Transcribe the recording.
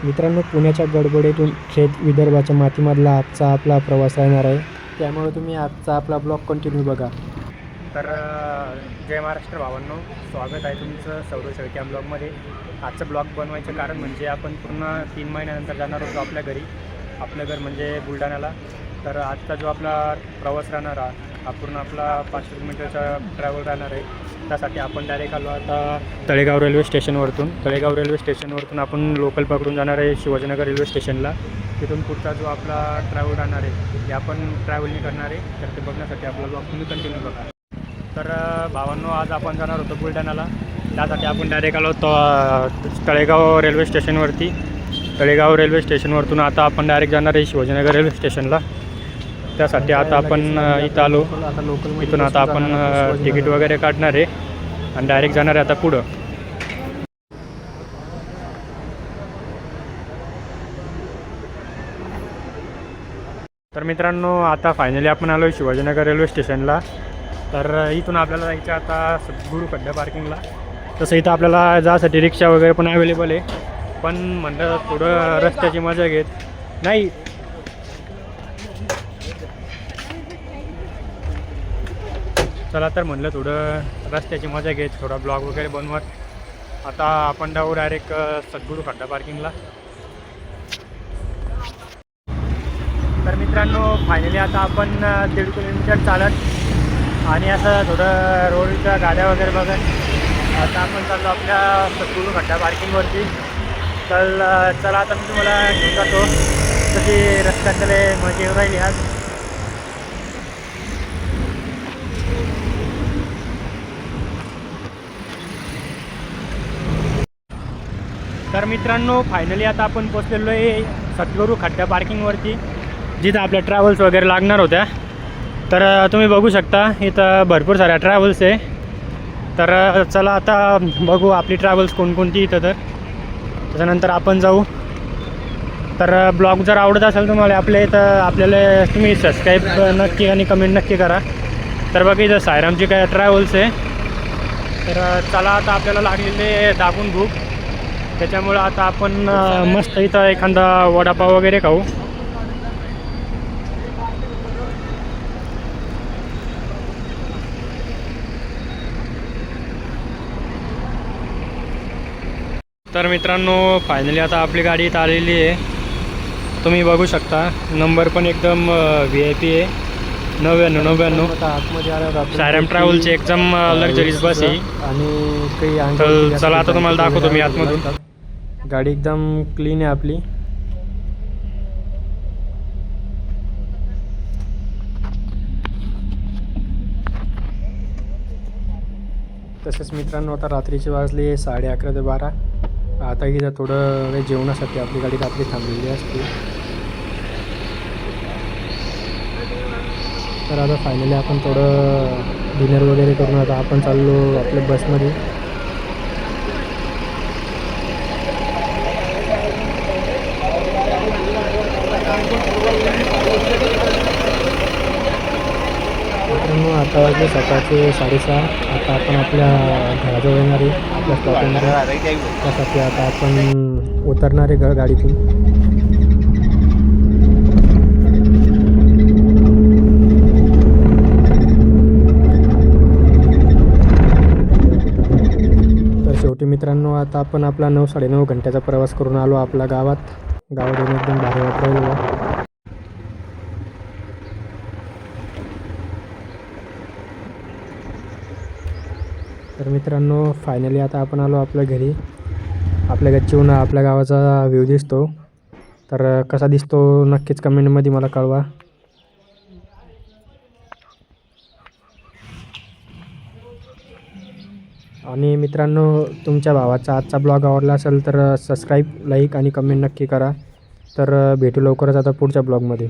मित्रांनो, पुण्याच्या गडबडीतून थेट विदर्भाच्या मातीमधला आजचा आपला प्रवास राहणार आहे, त्यामुळे तुम्ही आजचा आपला ब्लॉग कंटिन्यू बघा. तर जय महाराष्ट्र भावांनो, स्वागत आहे तुमचं सौरव शेळके या ब्लॉगमध्ये. आजचं ब्लॉग बनवायचं कारण म्हणजे आपण पूर्ण 3 महिन्यानंतर जाणार होतो आपल्या घरी. आपलं घर म्हणजे बुलढाण्याला. तर आजचा जो आपला प्रवास राहणार हा पूर्ण आपला 500 किलोमीटरचा ट्रॅव्हल राहणार आहे. त्यासाठी आपण डायरेक्ट आलो आता तळेगाव रेल्वे स्टेशनवरतून. तळेगाव रेल्वे स्टेशनवरतून आपण लोकल पकडून जाणार आहे शिवाजीनगर रेल्वे स्टेशनला. तिथून पुढचा जो आपला ट्रॅव्हल राहणार आहे ते आपण ट्रॅव्हलनी करणार आहे. तर ते बघण्यासाठी आपला ब्लॉग तुम्ही कंटिन्यू बघा. तर भावांनो, आज आपण जाणार होतो बुलढाण्याला. त्यासाठी आपण डायरेक्ट आलो तळेगाव रेल्वे स्टेशनवरती. तळेगाव रेल्वे स्टेशनवरतून आता आपण डायरेक्ट जाणार आहे शिवाजीनगर रेल्वे स्टेशनला. त्यासाठी आता आपण इथं आलो. इथून आता आपण तिकीट वगैरे काढणार आहे आणि डायरेक्ट जाणार आहे आता पुढं. तर मित्रांनो, आता फायनली आपण आलो आहे शिवाजीनगर रेल्वे स्टेशनला. तर इथून आपल्याला जायचं आता सद्गुरू खड्डा पार्किंगला. तसं इथं आपल्याला जासाठी रिक्षा वगैरे पण अवेलेबल आहे. पण म्हणलं थोडं रस्त्याची मजा घेत नाही. चला तर म्हणलं थोडं रस्त्याची मजा घेत, थोडा ब्लॉग वगैरे बनवत आता आपण जाऊ डायरेक्ट सद्गुरू खड्डा पार्किंगला. तर मित्रांनो, फायनली आता आपण 1.5 किलोमीटर चालत आणि असं थोडं रोडच्या गाड्या वगैरे बघत आता आपण चाललो आपल्या सद्गुरू खड्डा पार्किंगवरती. तर चला आता मी तुम्हाला घेऊन जातो तशी रस्त्यातले मजा येऊ राहिली आज. तर मित्रांनो, फायनली आता आपण पोचलेलो आहे सद्गुरू खड्डा पार्किंगवरती, जिथं आपल्या ट्रॅव्हल्स वगैरे लागणार होत्या. तर तुम्ही बघू शकता इथं भरपूर साऱ्या ट्रॅव्हल्स आहे. तर चला आता बघू आपली ट्रॅव्हल्स कोणकोणती इथं. तर त्याच्यानंतर आपण जाऊ. तर ब्लॉग जर आवडत असेल तुम्हाला आपल्याला तुम्ही सबस्क्राईब नक्की आणि कमेंट नक्की करा. तर बघा इथं सायरामची काय ट्रॅव्हल्स आहे. तर चला आता आपल्याला लागलेले दाबून भूक, त्याच्यामुळं आता आपण मस्त इथं एखादा वडापाव वगैरे खाऊ. तर मित्रांनो, फायनली आता आपली गाडी इथं आलेली आहे. तुम्ही बघू शकता नंबर पण एकदम VIP आहे, 9999. आतमध्ये आल्यावर सायराम ट्रॅव्हलची एकदम लक्झरीज बस आहे. आणि काही तर चला आता तुम्हाला दाखवतो मी आतमधून. गाडी एकदम क्लीन आहे आपली. तसेच मित्रांनो, आता रात्रीचे वाजले 11:30 ते 12. आता इथं थोडं वेळ जेवणासाठी आपली गाडी रात्री थांबलेली असते. तर आता फायनली आपण थोडं डिनर वगैरे करून आता आपण चाललो आपल्या बसमध्ये. मित्रांनो, आता वाजले सकाळचे 6:30. आता आपण आपल्या घराजवळ येणार आहे, आपल्या स्टॉपमध्ये. त्यासाठी आता आपण उतरणार आहे गाडीतून. तर शेवटी मित्रांनो, आता आपण आपला 9-9.5 घंट्याचा प्रवास करून आलो आपल्या गावातून एकदम भारी वाटलं. तर मित्रांनो, फायनली आता आपण आलो आपल्या घरी. आपल्या गच्चीहून आपल्या गावाचा व्ह्यू दिसतो. तर कसा दिसतो नक्कीच कमेंटमध्ये मला कळवा. आणि मित्रांनो, तुमच्या भावाचा आजचा ब्लॉग आवडला असेल तर सबस्क्राईब, लाईक आणि कमेंट नक्की करा. तर भेटू लवकरच आता पुढच्या ब्लॉगमध्ये.